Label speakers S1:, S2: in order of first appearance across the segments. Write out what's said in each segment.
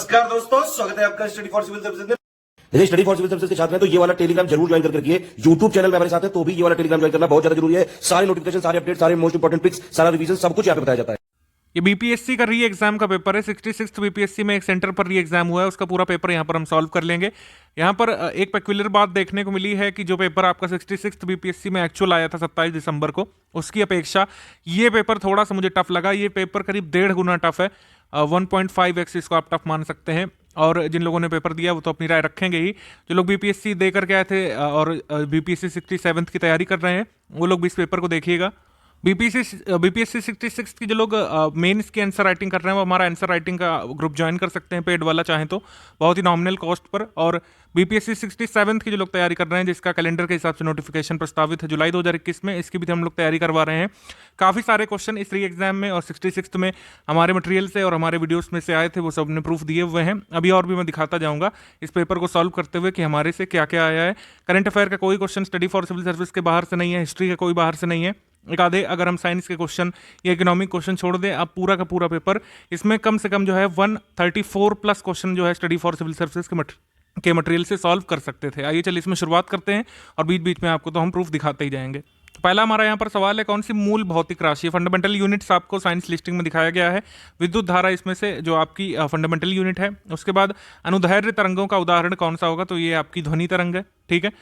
S1: नमस्कार दोस्तों, स्वागत है आपका स्टडी फॉर सिविल सर्विसेज में।
S2: जैसे स्टडी फॉर सिविल सर्विसेज के छात्र हैं तो ये वाला टेलीग्राम जरूर ज्वाइन करके रखिए। यूट्यूब चैनल में हमारे साथ है तो भी ये वाला टेलीग्राम ज्वाइन करना बहुत ज्यादा जरूरी है। सारे नोटिफिकेशन, सारे अपडेट, सारे मोस्ट इंपोर्टेंट पिक्स, सारा रिवीजन सब कुछ यहाँ पे बताया जाता है।
S3: ये बीपीएससी का री एग्जाम का पेपर है। 66 बीपीएससी में एक सेंटर पर री एग्जाम हुआ है, उसका पूरा पेपर यहाँ पर हम सॉल्व कर लेंगे। यहाँ पर एक पेक्युलर बात देखने को मिली है कि जो पेपर आपका 66 बीपीएससी में एक्चुअल आया था 27 दिसंबर को, उसकी अपेक्षा ये पेपर थोड़ा सा मुझे टफ लगा। ये पेपर करीब 1.5 गुना टफ है। 1.5x इसको आप टफ मान सकते हैं। और जिन लोगों ने पेपर दिया वो तो अपनी राय रखेंगे ही। जो लोग बीपीएससी दे करके आए थे और बीपीएससी 67 की तैयारी कर रहे हैं वो लोग भी इस पेपर को देखिएगा। बीपीएससी 66 की जो लोग मेंस की आंसर राइटिंग कर रहे हैं वो हमारा आंसर राइटिंग का ग्रुप ज्वाइन कर सकते हैं, पेड वाला चाहें तो, बहुत ही नॉमिनल कॉस्ट पर। और बीपीएससी 67 की जो लोग तैयारी कर रहे हैं, जिसका कैलेंडर के हिसाब से नोटिफिकेशन प्रस्तावित है जुलाई 2021 में, इसकी भी हम लोग तैयारी करवा रहे हैं। काफ़ी सारे क्वेश्चन इस री एग्जाम में और 66 में हमारे मटेरियल से और हमारे वीडियोस में से आए थे, वो सब ने प्रूफ दिए हुए हैं। अभी और भी मैं दिखाता जाऊँगा इस पेपर को सॉल्व करते हुए कि हमारे से क्या क्या आया है। करंट अफेयर का कोई question study for civil service के बाहर से नहीं है, हिस्ट्री का कोई बाहर से नहीं है। एक आधे अगर हम साइंस के क्वेश्चन या इकोनॉमिक क्वेश्चन छोड़ दें, अब पूरा का पूरा पेपर इसमें कम से कम जो है 134+ क्वेश्चन जो है स्टडी फॉर सिविल सर्विसेज के मटेरियल से सॉल्व कर सकते थे। आइए चलिए इसमें शुरुआत करते हैं और बीच बीच में आपको तो हम प्रूफ दिखाते ही जाएंगे। तो पहला हमारा यहाँ पर सवाल है, कौन सी मूल भौतिक राशि, फंडामेंटल यूनिट्स आपको साइंस लिस्टिंग में दिखाया गया है। विद्युत धारा इसमें से जो आपकी फंडामेंटल यूनिट है। उसके बाद अनुदैर्ध्य तरंगों का उदाहरण कौन सा होगा, तो ये आपकी ध्वनि तरंग है, ठीक है।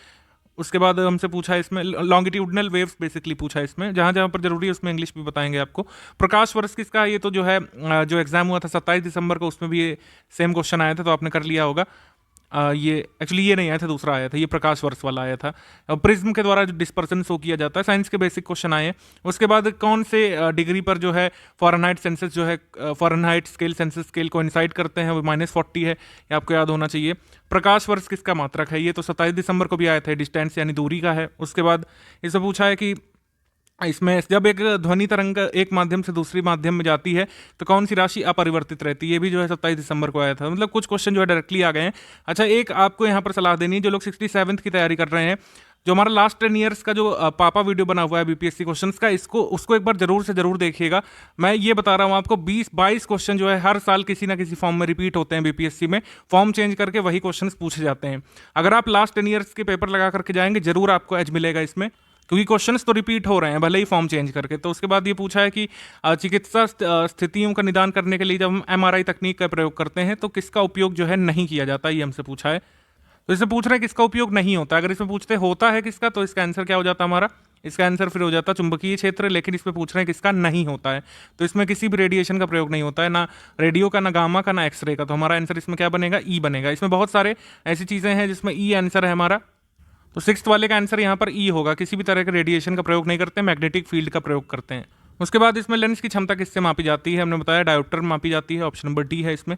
S3: उसके बाद हमसे पूछा है इसमें लॉन्गिट्यूडनल वेव्स बेसिकली पूछा है इसमें, जहाँ जहाँ पर जरूरी है उसमें इंग्लिश भी बताएंगे आपको। प्रकाश वर्ष किसका, ये तो जो है जो एग्जाम हुआ था 27 दिसंबर को, उसमें भी ये सेम क्वेश्चन आया था, तो आपने कर लिया होगा। ये एक्चुअली ये नहीं आया था, दूसरा आया था, ये प्रकाश वर्ष वाला आया था। प्रिज्म के द्वारा जो डिस्पर्सन शो किया जाता है, साइंस के बेसिक क्वेश्चन आए। उसके बाद कौन से डिग्री पर जो है फ़ारेनहाइट सेंसस जो है फ़ारेनहाइट स्केल सेंसस स्केल को इंसाइड करते हैं, वो -40 है, ये आपको याद होना चाहिए। प्रकाश वर्ष किसका मात्रक है, ये तो 27 दिसंबर को भी आया था, डिस्टेंस यानी दूरी का है। उसके बाद इससे पूछा है कि इसमें जब एक ध्वनि तरंग एक माध्यम से दूसरी माध्यम में जाती है तो कौन सी राशि अपरिवर्तित रहती है, ये भी जो है 27 दिसंबर को आया था। मतलब कुछ क्वेश्चन जो है डायरेक्टली आ गए हैं। अच्छा, एक आपको यहाँ पर सलाह देनी है, जो लोग 67 की तैयारी कर रहे हैं, जो हमारा लास्ट 10 ईयर्स का जो पापा वीडियो बना हुआ है बीपीएससी क्वेश्चंस का, उसको एक बार जरूर से जरूर देखिएगा। मैं ये बता रहा हूँ आपको, 20-22 क्वेश्चन जो है हर साल किसी ना किसी फॉर्म में रिपीट होते हैं बीपीएससी में, फॉर्म चेंज करके वही क्वेश्चन पूछे जाते हैं। अगर आप लास्ट 10 ईयर्स के पेपर लगा करके जाएंगे जरूर आपको एज मिलेगा इसमें, क्योंकि क्वेश्चंस तो रिपीट हो रहे हैं भले ही फॉर्म चेंज करके। तो उसके बाद ये पूछा है कि चिकित्सा स्थितियों का निदान करने के लिए जब हम एमआरआई तकनीक का प्रयोग करते हैं तो किसका उपयोग जो है नहीं किया जाता, ये हमसे पूछा है। तो इसमें पूछ रहे हैं किसका उपयोग नहीं होता। अगर इसमें पूछते होता है किसका, तो इसका आंसर क्या हो जाता हमारा, इसका आंसर फिर हो जाता चुंबकीय क्षेत्र। लेकिन इसमें पूछ रहे हैं किसका नहीं होता है, तो इसमें किसी भी रेडिएशन का प्रयोग नहीं होता है, ना रेडियो का, ना गामा का, ना एक्सरे का। तो हमारा आंसर इसमें क्या बनेगा, ई बनेगा। इसमें बहुत सारे ऐसी चीज़ें हैं जिसमें ई आंसर है हमारा, तो 6th वाले का आंसर यहाँ पर ई होगा। किसी भी तरह के रेडिएशन का प्रयोग नहीं करते, मैग्नेटिक फील्ड का प्रयोग करते हैं। उसके बाद इसमें लेंस की क्षमता किससे मापी जाती है, हमने बताया डायोप्टर मापी जाती है, ऑप्शन नंबर डी है इसमें।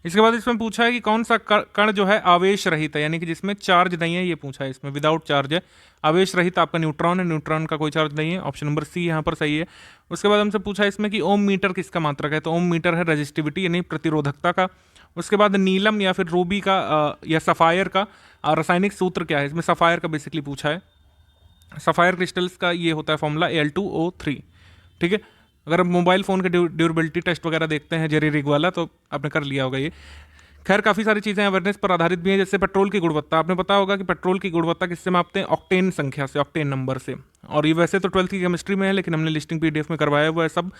S3: इसके बाद इसमें पूछा है कि कौन सा कण जो है आवेश रहित है, यानी कि जिसमें चार्ज नहीं है, ये पूछा है इसमें, विदाउट चार्ज है। आवेश रहित आपका न्यूट्रॉन है, न्यूट्रॉन का कोई चार्ज नहीं है, ऑप्शन नंबर सी यहाँ पर सही है। उसके बाद हमसे पूछा है इसमें कि ओम मीटर किसका मात्रक है, तो ओम मीटर है रजिस्टिविटी यानी प्रतिरोधकता का। उसके बाद नीलम या फिर रूबी का या सफ़ायर का रासायनिक सूत्र क्या है, इसमें सफ़ायर का बेसिकली पूछा है। सफ़ायर क्रिस्टल्स का ये होता है फॉर्मूला Al2O3, ठीक है। अगर आप मोबाइल फ़ोन के ड्यूरेबिलिटी टेस्ट वगैरह देखते हैं जेरी रिग वाला, तो आपने कर लिया होगा ये। खैर काफ़ी सारी चीज़ें अवेयरनेस पर आधारित भी हैं, जैसे पेट्रोल की गुणवत्ता। आपने पता होगा कि पेट्रोल की गुणवत्ता किससे मापते हैं, ऑक्टेन संख्या से, ऑक्टेन नंबर से। और ये वैसे तो 12th की केमिस्ट्री में है, लेकिन हमने लिस्टिंग पीडीएफ में करवाया हुआ है सब।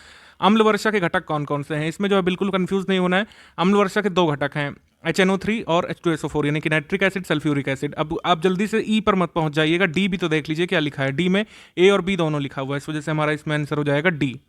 S3: अम्ल वर्षा के घटक कौन कौन से हैं, इसमें जो है बिल्कुल कंफ्यूज नहीं होना है। अम्ल वर्षा के 2 घटक हैं, HNO3 और H2SO4, यानी कि नाइट्रिक एसिड, सल्फ्यूरिक एसिड। अब आप जल्दी से ई पर मत पहुंच जाइएगा, डी भी तो देख लीजिए क्या लिखा है। डी में ए और बी दोनों लिखा हुआ है, इस वजह से हमारा इसमें आंसर हो जाएगा डी,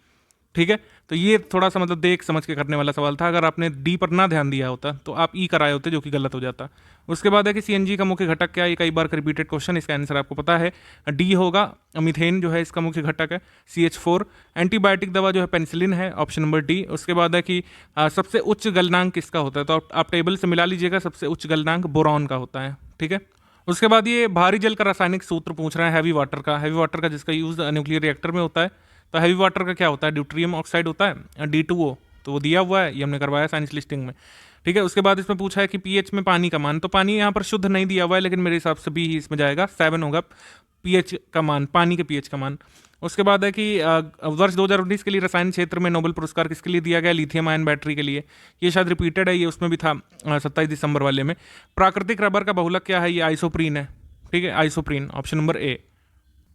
S3: ठीक है। तो ये थोड़ा सा मतलब देख समझ के करने वाला सवाल था। अगर आपने डी पर ना ध्यान दिया होता तो आप ई कराए होते, जो कि गलत हो जाता। उसके बाद है कि सीएनजी का मुख्य घटक क्या है, ये कई बार का रिपीटेड क्वेश्चन, इसका आंसर आपको पता है, डी होगा। मीथेन जो है इसका मुख्य घटक है, CH4। एंटीबायोटिक दवा जो है पेनिसिलिन है, ऑप्शन नंबर डी। उसके बाद है कि सबसे उच्च गलनांक किसका होता है, तो आप टेबल से मिला लीजिएगा, सबसे उच्च गलनांक बोरॉन का होता है, ठीक है। उसके बाद ये भारी जल का रासायनिक सूत्र पूछ रहा है, हैवी वाटर का जिसका यूज न्यूक्लियर रिएक्टर में होता है। तो हैवी वाटर का क्या होता है, ड्यूट्रियम ऑक्साइड होता है, D2O, तो वो दिया हुआ है, ये हमने करवाया साइंस लिस्टिंग में, ठीक है। उसके बाद इसमें पूछा है कि पीएच में पानी का मान, तो पानी यहाँ पर शुद्ध नहीं दिया हुआ है, लेकिन मेरे हिसाब से भी ही इसमें जाएगा, 7 होगा। पीएच का मान, पानी के पीएच का मान। उसके बाद है कि वर्ष 2019 के लिए रसायन क्षेत्र में नोबेल पुरस्कार किसके लिए दिया गया? लिथियम आयन बैटरी के लिए। ये शायद रिपीटेड है, ये उसमें भी था 27 दिसंबर वाले में। प्राकृतिक रबर का बहुलक क्या है? ये आइसोप्रीन है, ठीक है, आइसोप्रीन, ऑप्शन नंबर ए।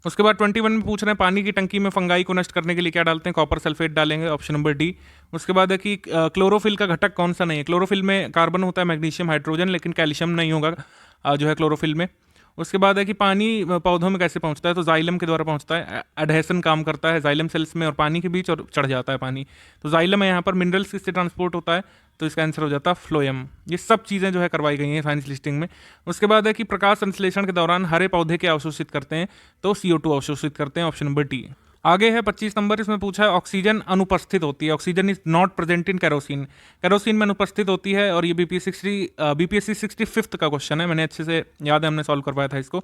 S3: उसके बाद 21 में पूछ रहे हैं पानी की टंकी में फंगाई को नष्ट करने के लिए क्या डालते हैं? कॉपर सल्फेट डालेंगे, ऑप्शन नंबर डी। उसके बाद है कि क्लोरोफिल का घटक कौन सा नहीं है? क्लोरोफिल में कार्बन होता है, मैग्नीशियम, हाइड्रोजन, लेकिन कैल्शियम नहीं होगा जो है क्लोरोफिल में। उसके बाद है कि पानी पौधों में कैसे पहुंचता है? तो जाइलम के द्वारा पहुंचता है, एडहेसन काम करता है जाइलम सेल्स में और पानी के बीच, और चढ़ जाता है पानी। तो जाइलम है यहाँ पर। मिनरल्स किससे ट्रांसपोर्ट होता है? तो इसका आंसर हो जाता है फ्लोएम। ये सब चीज़ें जो है करवाई गई हैं साइंस लिस्टिंग में। उसके बाद है कि प्रकाश संश्लेषण के दौरान हरे पौधे क्या अवशोषित करते हैं? तो CO2 अवशोषित करते हैं, ऑप्शन नंबर डी। आगे है 25 नंबर, इसमें पूछा है ऑक्सीजन अनुपस्थित होती है, oxygen is not present in kerosene. Kerosene में अनुपस्थित होती है, और ये बीपीएससी 65th का क्वेश्चन है, मैंने अच्छे से याद है, हमने सॉल्व करवाया था इसको।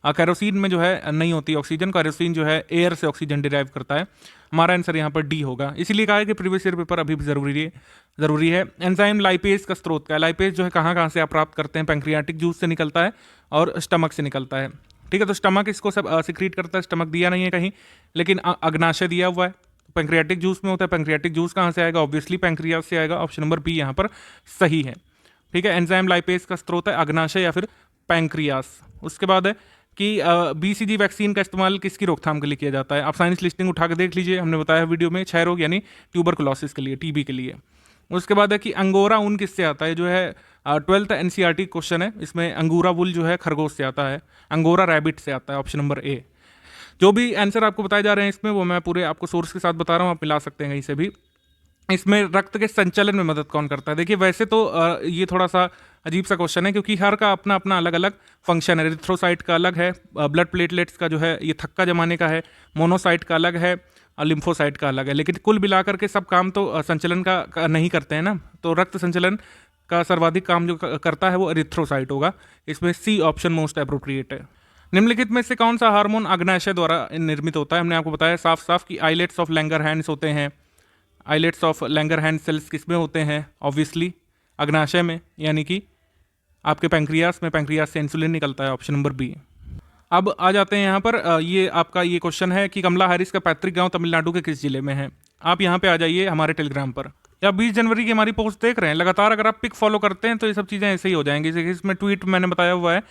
S3: कैरोसिन में जो है नहीं होती ऑक्सीजन। कैरोसिन जो है एयर से ऑक्सीजन डिराइव करता है। हमारा आंसर यहाँ पर डी होगा। इसीलिए कहा है कि प्रीवियस ईयर पेपर अभी भी जरूरी है। एंजाइम लाइपेज का स्रोत क्या है? लाइपेज जो है कहाँ से आप प्राप्त करते हैं? पैंक्रियाटिक जूस से निकलता है और स्टमक से निकलता है, ठीक है। तो स्टमक इसको सब सिक्रीट करता है, स्टमक दिया नहीं है कहीं, लेकिन अग्नाशय दिया हुआ है। पैंक्रियाटिक जूस में होता है। पैंक्रियाटिक जूस कहाँ से आएगा? ऑब्वियसली पैंक्रियास से आएगा, ऑप्शन नंबर बी यहाँ पर सही है, ठीक है। एंजाइम लाइपेज का स्रोत है अग्नाशय या फिर पैंक्रियास। उसके बाद है कि BCG वैक्सीन का इस्तेमाल किसकी रोकथाम के लिए किया जाता है? आप साइंस लिस्टिंग उठा के देख लीजिए, हमने बताया वीडियो में, क्षय रोग यानी ट्यूबरकुलोसिस के लिए, TB के लिए। उसके बाद है कि अंगोरा ऊन किससे आता है? जो है 12th NCERT क्वेश्चन है, इसमें अंगूरा वुल जो है खरगोश से आता है, अंगोरा रैबिट से आता है, ऑप्शन नंबर ए। जो भी आंसर आपको बताए जा रहे हैं इसमें, वो मैं पूरे आपको सोर्स के साथ बता रहा हूँ, आप मिला सकते हैं कहीं से भी। इसमें रक्त के संचलन में मदद कौन करता है? देखिए वैसे तो ये थोड़ा सा अजीब सा क्वेश्चन है, क्योंकि हर का अपना अपना अलग अलग फंक्शन है। एरिथ्रोसाइट का अलग है, ब्लड प्लेटलेट्स का जो है ये थक्का जमाने का है, मोनोसाइट का अलग है, लिम्फोसाइट का अलग है, लेकिन कुल मिलाकर के सब काम तो संचलन का नहीं करते हैं ना। तो रक्त संचलन का सर्वाधिक काम जो करता है वो एरिथ्रोसाइट होगा। इसमें सी ऑप्शन मोस्ट अप्रोप्रिएट है। निम्नलिखित में से कौन सा हार्मोन अग्नाशय द्वारा निर्मित होता है? हमने आपको बताया साफ साफ कि आइलेट्स ऑफ लैंगरहैंस होते हैं। आइलेट्स ऑफ लैंगरहैंस सेल्स किसमें होते हैं? ऑब्वियसली अग्नाशय में, यानी कि आपके पैंक्रियास में। पैंक्रियास से इंसुलिन निकलता है, ऑप्शन नंबर बी। अब आ जाते हैं यहाँ पर, ये आपका ये क्वेश्चन है कि कमला हैरिस का पैतृक गांव तमिलनाडु के किस जिले में है? आप यहाँ पे आ जाइए हमारे टेलीग्राम पर, या 20 जनवरी की हमारी पोस्ट देख रहे हैं लगातार, अगर आप पिक फॉलो करते हैं तो ये सब चीज़ें ऐसे ही हो जाएंगी। इसमें ट्वीट मैंने बताया हुआ है,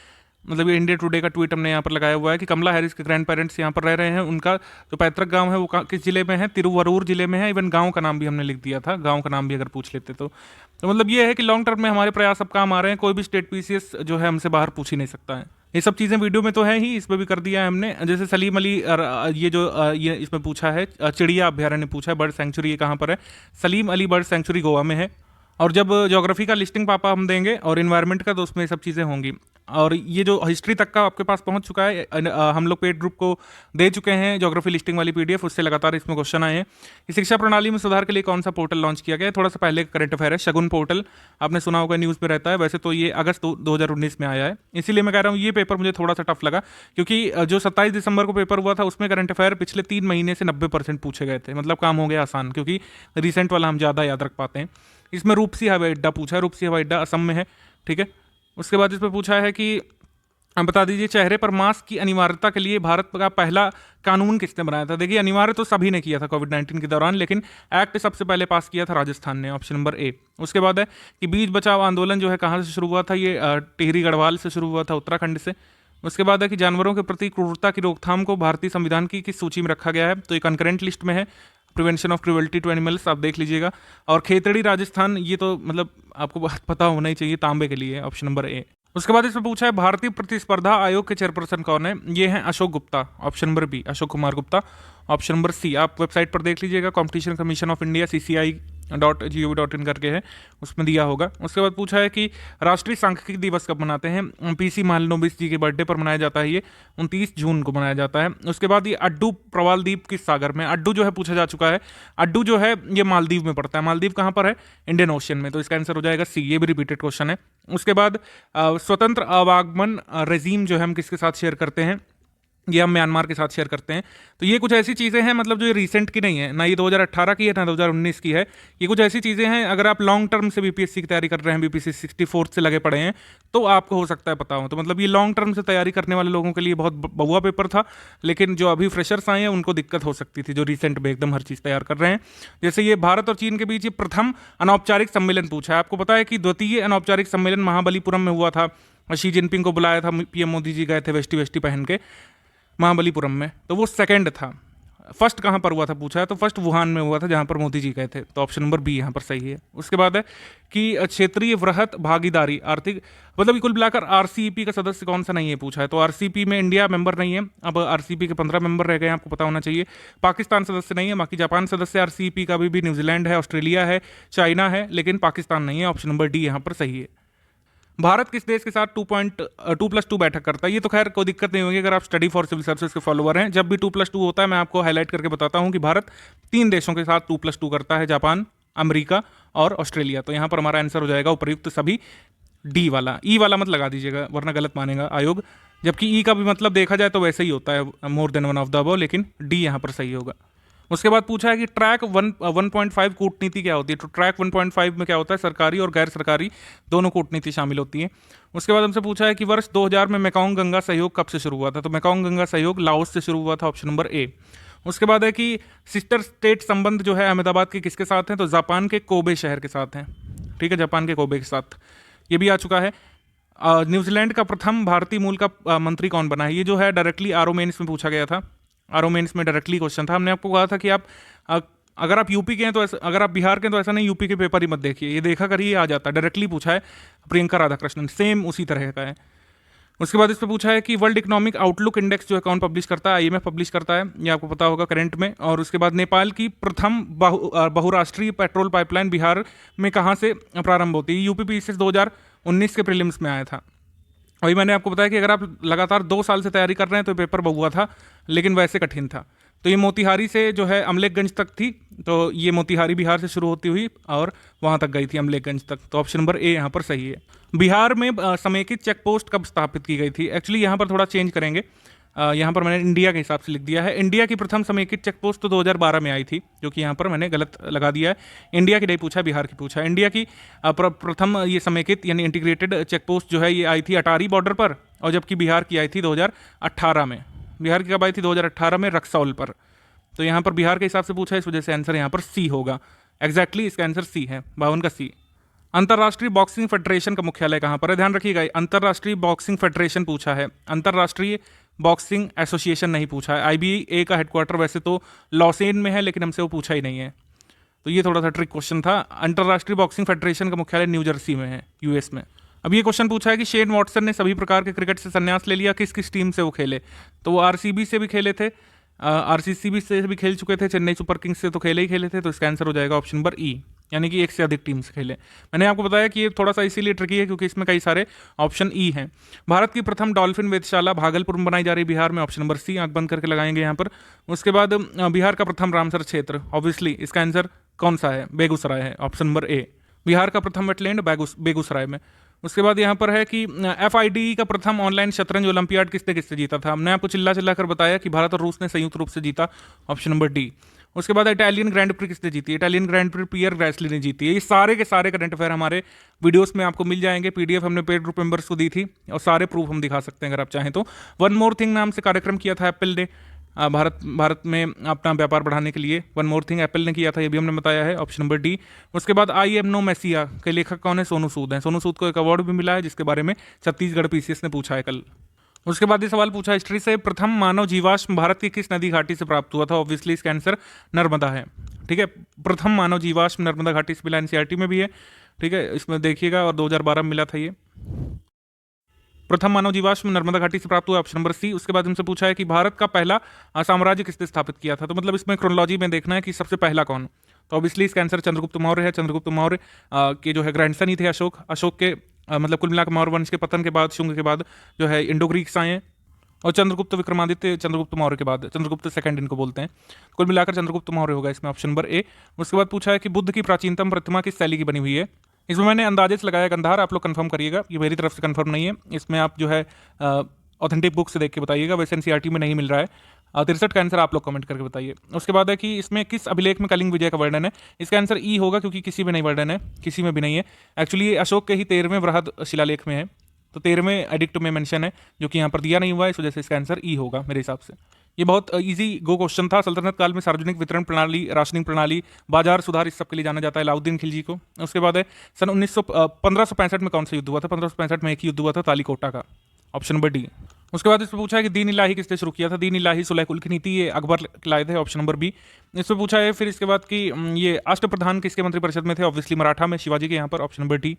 S3: मतलब ये इंडिया टुडे का ट्वीट हमने यहाँ पर लगाया हुआ है कि कमला हैरिस के ग्रैंड पेरेंट्स यहाँ पर रह रहे हैं, उनका जो पैतृक गांव है वो किस जिले में है? तिरुवरूर जिले में है। इवन गांव का नाम भी हमने लिख दिया था, गांव का नाम भी अगर पूछ लेते तो मतलब ये है कि लॉन्ग टर्म में हमारे प्रयास अब काम आ रहे हैं। कोई भी स्टेट PCS जो है हमसे बाहर पूछ ही नहीं सकता है। ये सब चीज़ें वीडियो में तो है ही, इसमें भी कर दिया है हमने। जैसे सलीम अली, ये इसमें पूछा है, चिड़िया अभ्यारण्य पूछा है, बर्ड सेंचुरी ये कहाँ पर है? सलीम अली बर्ड सेंचुरी गोवा में है। और जब ज्योग्राफी का लिस्टिंग पापा हम देंगे और इन्वायरमेंट का, तो उसमें ये सब चीज़ें होंगी। और ये जो हिस्ट्री तक का आपके पास पहुंच चुका है, हम लोग पेड ग्रुप को दे चुके हैं ज्योग्राफी लिस्टिंग वाली PDF, उससे लगातार इसमें क्वेश्चन आए हैं। इस शिक्षा प्रणाली में सुधार के लिए कौन सा पोर्टल लॉन्च किया गया है? थोड़ा सा पहले करंट अफेयर है, शगुन पोर्टल, आपने सुना होगा, न्यूज़ में रहता है। वैसे तो ये अगस्त 2019 में आया है, इसीलिए मैं कह रहा हूँ ये पेपर मुझे थोड़ा सा टफ लगा, क्योंकि जो 27 दिसंबर को पेपर हुआ था उसमें करंट अफेयर पिछले 3 महीने से 90% पूछे गए थे। मतलब काम हो गया आसान, क्योंकि रिसेंट वाला हम ज़्यादा याद रख पाते हैं। इसमें रूपसी हवाई अड्डा पूछा है, रूपसी हवाई अड्डा असम में है, ठीक है। उसके बाद इसमें पूछा है कि बता दीजिए चेहरे पर मास्क की अनिवार्यता के लिए भारत का पहला कानून किसने बनाया था? देखिए अनिवार्य तो सभी ने किया था कोविड-19 के दौरान, लेकिन एक्ट सबसे पहले पास किया था राजस्थान ने, ऑप्शन नंबर ए। उसके बाद है कि बीज बचाओ आंदोलन जो है कहाँ से शुरू हुआ था? ये टिहरी गढ़वाल से शुरू हुआ था, उत्तराखंड से। उसके बाद है कि जानवरों के प्रति क्रूरता की रोकथाम को भारतीय संविधान की किस सूची में रखा गया है? तो ये कंकरेंट लिस्ट में है, prevention of cruelty to animals, आप देख लीजिएगा। और खेतड़ी राजस्थान, ये तो मतलब आपको बात पता होना ही चाहिए, तांबे के लिए, ऑप्शन नंबर ए। उसके बाद इसमें पूछा है भारतीय प्रतिस्पर्धा आयोग के चेयरपर्सन कौन है? ये हैं Ashok Gupta, option number B, Ashok Kumar Gupta, option number C. आप वेबसाइट पर देख लीजिएगा, competition commission of India CCI.gov.in करके है, उसमें दिया होगा। उसके बाद पूछा है कि राष्ट्रीय सांख्यिकी दिवस कब मनाते हैं? PC महालनोबिस जी के बर्थडे पर मनाया जाता है, ये 29 जून को मनाया जाता है। उसके बाद ये अड्डू प्रवाल द्वीप किस सागर में? अड्डू जो है पूछा जा चुका है, अड्डू जो है ये मालदीव में पड़ता है। मालदीव कहाँ पर है? इंडियन ओशन में, तो इसका आंसर हो जाएगा सी, ये भी रिपीटेड क्वेश्चन है। उसके बाद स्वतंत्र अवागमन रेजीम जो है हम किसके साथ शेयर करते हैं? ये हम म्यांमार के साथ शेयर करते हैं। तो ये कुछ ऐसी चीज़ें हैं, मतलब जो ये रिसेंट की नहीं है, ना ये 2018 की है ना 2019 की है। ये कुछ ऐसी चीज़ें हैं, अगर आप लॉन्ग टर्म से बीपीएससी की तैयारी कर रहे हैं, बीपीएससी 64 से लगे पड़े हैं, तो आपको हो सकता है पता हो। तो मतलब ये लॉन्ग टर्म से तैयारी करने वाले लोगों के लिए बहुत बहुआ पेपर था, लेकिन जो अभी फ्रेशर्स आए हैं उनको दिक्कत हो सकती थी, जो रिसेंट में एकदम हर चीज़ तैयार कर रहे हैं। जैसे ये भारत और चीन के बीच ये प्रथम अनौपचारिक सम्मेलन पूछा है। आपको पता है कि द्वितीय अनौपचारिक सम्मेलन महाबलीपुरम में हुआ था, शी जिनपिंग को बुलाया था, पीएम मोदी जी गए थे वेस्टी वेस्टी पहन के महाबलीपुरम में, तो वो सेकंड था। फर्स्ट कहाँ पर हुआ था पूछा है, तो फर्स्ट वुहान में हुआ था जहाँ पर मोदी जी गए थे, तो ऑप्शन नंबर बी यहाँ पर सही है। उसके बाद है कि क्षेत्रीय वृहत भागीदारी आर्थिक, मतलब कुल मिलाकर आरसीईपी का सदस्य कौन सा नहीं है पूछा है, तो आरसीईपी में इंडिया मेंबर नहीं है, अब आरसीईपी के 15 मेंबर रह गए हैं, आपको पता होना चाहिए। पाकिस्तान सदस्य नहीं है, बाकी जापान सदस्य आरसीईपी का भी न्यूजीलैंड है, ऑस्ट्रेलिया है, चाइना है, लेकिन पाकिस्तान नहीं है। ऑप्शन नंबर डी यहाँ पर सही है। भारत किस देश के साथ 2+2 बैठक करता है? ये तो खैर कोई दिक्कत नहीं होगी अगर आप स्टडी फॉर सिविल सर्विसेज के फॉलोअर हैं। जब भी 2+2 होता है मैं आपको हाईलाइट करके बताता हूं कि भारत 3 देशों के साथ 2+2 करता है, जापान, अमेरिका और ऑस्ट्रेलिया। तो यहां पर हमारा आंसर हो जाएगा उपर्युक्त सभी, डी वाला। ई वाला मत लगा दीजिएगा वरना गलत मानेगा आयोग, जबकि ई का भी मतलब देखा जाए तो वैसे ही होता है, more than one of the above, लेकिन डी यहाँ पर सही होगा। उसके बाद पूछा है कि ट्रैक 1.5 कूटनीति क्या होती है, तो ट्रैक 1.5 में क्या होता है, सरकारी और गैर सरकारी दोनों कूटनीति शामिल होती है। उसके बाद हमसे पूछा है कि वर्ष 2000 में मेकांग गंगा सहयोग कब से शुरू हुआ था, तो मेकांग गंगा सहयोग लाओस से शुरू हुआ था, ऑप्शन नंबर ए। उसके बाद है कि सिस्टर स्टेट संबंध जो है अहमदाबाद के किसके साथ हैं, तो जापान के कोबे शहर के साथ हैं, ठीक है, जापान के कोबे के साथ, ये भी आ चुका है। न्यूजीलैंड का प्रथम भारतीय मूल का मंत्री कौन बना है, ये जो है डायरेक्टली आरओ मेंस में पूछा गया था, आरओ मेंस में डायरेक्टली क्वेश्चन था। हमने आपको कहा था कि आप अगर आप यूपी के हैं तो ऐसा, अगर आप बिहार के हैं तो ऐसा नहीं यूपी के पेपर ही मत देखिए, ये देखा करिए आ जाता है, डायरेक्टली पूछा है प्रियंका राधाकृष्णन, सेम उसी तरह का है। उसके बाद इस पर पूछा है कि वर्ल्ड इकोनॉमिक आउटलुक इंडेक्स जो है कौन पब्लिश करता है, आईएमएफ पब्लिश करता है, ये आपको पता होगा करंट में। और उसके बाद नेपाल की प्रथम बहुराष्ट्रीय पेट्रोल पाइपलाइन बिहार में कहाँ से प्रारंभ होती है, यूपीपीएससी 2019 के प्रीलिम्स में आया था। वही मैंने आपको बताया कि अगर आप लगातार 2 साल से तैयारी कर रहे हैं तो पेपर बहुआ था, लेकिन वैसे कठिन था। तो ये मोतिहारी से जो है अमलेखगंज तक थी, तो ये मोतिहारी बिहार से शुरू होती हुई और वहाँ तक गई थी अमलेखगंज तक, तो ऑप्शन नंबर ए यहाँ पर सही है। बिहार में समेकित चेक पोस्ट कब स्थापित की गई थी, एक्चुअली यहाँ पर थोड़ा चेंज करेंगे, यहाँ पर मैंने इंडिया के हिसाब से लिख दिया है। इंडिया की प्रथम समेकित चेक पोस्ट तो 2012 में आई थी, जो कि यहाँ पर मैंने गलत लगा दिया है, इंडिया की नहीं पूछा, बिहार की पूछा। इंडिया की प्रथम ये समेकित यानी इंटीग्रेटेड चेक पोस्ट जो है ये आई थी अटारी बॉर्डर पर, और जबकि बिहार की आई थी 2018 में। बिहार की कब आई थी, 2018 में रक्सौल पर। तो यहाँ पर बिहार के हिसाब से पूछा है, इस वजह से आंसर यहाँ पर सी होगा। एग्जैक्टली इसका आंसर सी है, 52 का सी। अंतर्राष्ट्रीय बॉक्सिंग फेडरेशन का मुख्यालय कहाँ पर है, ध्यान रखिएगा, अंतर्राष्ट्रीय बॉक्सिंग फेडरेशन पूछा है, अंतर्राष्ट्रीय बॉक्सिंग एसोसिएशन नहीं पूछा है। आईबीए का हेडक्वार्टर वैसे तो लॉसेन में है, लेकिन हमसे वो पूछा ही नहीं है, तो ये थोड़ा सा ट्रिक क्वेश्चन था। अंतर्राष्ट्रीय बॉक्सिंग फेडरेशन का मुख्यालय न्यू जर्सी में है, यूएस में। अब ये क्वेश्चन पूछा है कि शेन वॉटसन ने सभी प्रकार के क्रिकेट से संन्यास ले लिया, किस किस टीम से वो खेले, तो वो आरसीबी से भी खेले थे, आरसीबी से भी खेल चुके थे, चेन्नई सुपर किंग्स से तो खेले ही खेले थे, तो इसका आंसर हो जाएगा ऑप्शन नंबर ई, यानी कि एक से अधिक टीम से खेले। मैंने आपको बताया कि ये थोड़ा सा इसीलिए ट्रिकी है क्योंकि इसमें कई सारे ऑप्शन ई हैं। भारत की प्रथम डॉल्फिन वेधशाला भागलपुर में बनाई जा रही है, बिहार में, ऑप्शन नंबर सी, आंख बंद करके लगाएंगे यहाँ पर। उसके बाद बिहार का प्रथम रामसर क्षेत्र, ऑब्वियसली इसका आंसर कौन सा है, बेगूसराय है, ऑप्शन नंबर ए। बिहार का प्रथम वेटलैंड बेगूसराय में। उसके बाद यहाँ पर है कि एफआईडी का प्रथम ऑनलाइन शतरंज ओलंपियाड किसने किससे जीता था, हमने आपको चिल्ला चिल्ला कर बताया कि भारत और रूस ने संयुक्त रूप से जीता, ऑप्शन नंबर डी। उसके बाद इटालियन ग्रैंड प्री किसने जीती, इटालियन ग्रैंड प्री पियर ग्रैसली ने जीती है। ये सारे के सारे करंट अफेयर हमारे वीडियोस में आपको मिल जाएंगे, पीडीएफ हमने पेड ग्रुप मेंबर्स को दी थी, और सारे प्रूफ हम दिखा सकते हैं अगर आप चाहें तो। वन मोर थिंग नाम से कार्यक्रम किया था एप्पल ने, भारत में अपना व्यापार बढ़ाने के लिए वन मोर थिंग एप्पल ने किया था, ये भी हमने बताया है, ऑप्शन नंबर डी। उसके बाद आई एम नो मैसिया के लेखक कौन है, सोनू सूद हैं। सोनू सूद को एक अवार्ड भी मिला है जिसके बारे में छत्तीसगढ़ पीसीएस ने पूछा है कल। उसके बाद ये सवाल पूछा हिस्ट्री से, प्रथम मानव जीवाश्म भारत की किस नदी घाटी से प्राप्त हुआ था, ऑब्वियसली इसका आंसर नर्मदा है, ठीक है। प्रथम मानव जीवाश्म नर्मदा घाटी से मिला, एनसीईआरटी में भी है, ठीक है, इसमें देखिएगा, और 2012 में मिला था ये। प्रथम मानव जीवाश्म नर्मदा घाटी से प्राप्त हुआ, ऑप्शन नंबर सी। उसके बाद हमसे पूछा है कि भारत का पहला साम्राज्य किसने स्थापित किया था, तो मतलब इसमें क्रोनोलॉजी में देखना है कि सबसे पहला कौन, तो ऑब्वियसली इसका आंसर चंद्रगुप्त मौर्य है। चंद्रगुप्त मौर्य के जो है ग्रैंडसन ही थे अशोक के, मतलब कुल मिलाकर मौर्य वंश के पतन के बाद, शुंग के बाद जो है इंडो ग्रीक्स आए, और चंद्रगुप्त विक्रमादित्य चंद्रगुप्त मौर्य के बाद चंद्रगुप्त सेकंड इनको बोलते हैं, कुल मिलाकर चंद्रगुप्त मौर्य होगा इसमें, ऑप्शन नंबर ए। उसके बाद पूछा है कि बुद्ध की प्राचीनतम प्रतिमा किस शैली की बनी हुई है, इसमें मैंने अंदाजे से लगाया गंधार, आप लोग कंफर्म करिएगा, ये मेरी तरफ से कंफर्म नहीं है, इसमें आप जो है ऑथेंटिक बुक से देख के बताइएगा, वैसे एनसीईआरटी में नहीं मिल रहा है। 63 का आंसर आप लोग कमेंट करके बताइए। उसके बाद है कि इसमें किस अभिलेख में कलिंग विजय का वर्णन है। इसका आंसर ई होगा, क्योंकि किसी में नहीं वर्णन है, किसी में भी नहीं है। एक्चुअली ये अशोक के ही 13वें बृहद शिलालेख में है, तो 13वें एडिक्ट में मेंशन है, जो कि यहाँ पर दिया नहीं हुआ है, इस वजह से इसका आंसर ई होगा मेरे हिसाब से। ये बहुत इजी गो क्वेश्चन था। सल्तनत काल में सार्वजनिक वितरण प्रणाली, राशनिंग प्रणाली, बाजार सुधार, इस सब के लिए जाना जाता है अलाउद्दीन खिलजी को। उसके बाद है सन 1565 में कौन सा युद्ध हुआ था। 1565 में एक ही युद्ध हुआ था, तालीकोटा का, ऑप्शन नंबर डी। उसके बाद इसमें पूछा है कि दीन इलाही किसने शुरू किया था। दीन इलाही सुलह कुल की नीति, ये अकबर लाए थे, ऑप्शन नंबर बी। इसमें पूछा है फिर इसके बाद कि ये अष्टप्रधान किसके मंत्रिपरिषद में थे। ऑब्वियसली मराठा में, शिवाजी के यहाँ पर, ऑप्शन नंबर डी।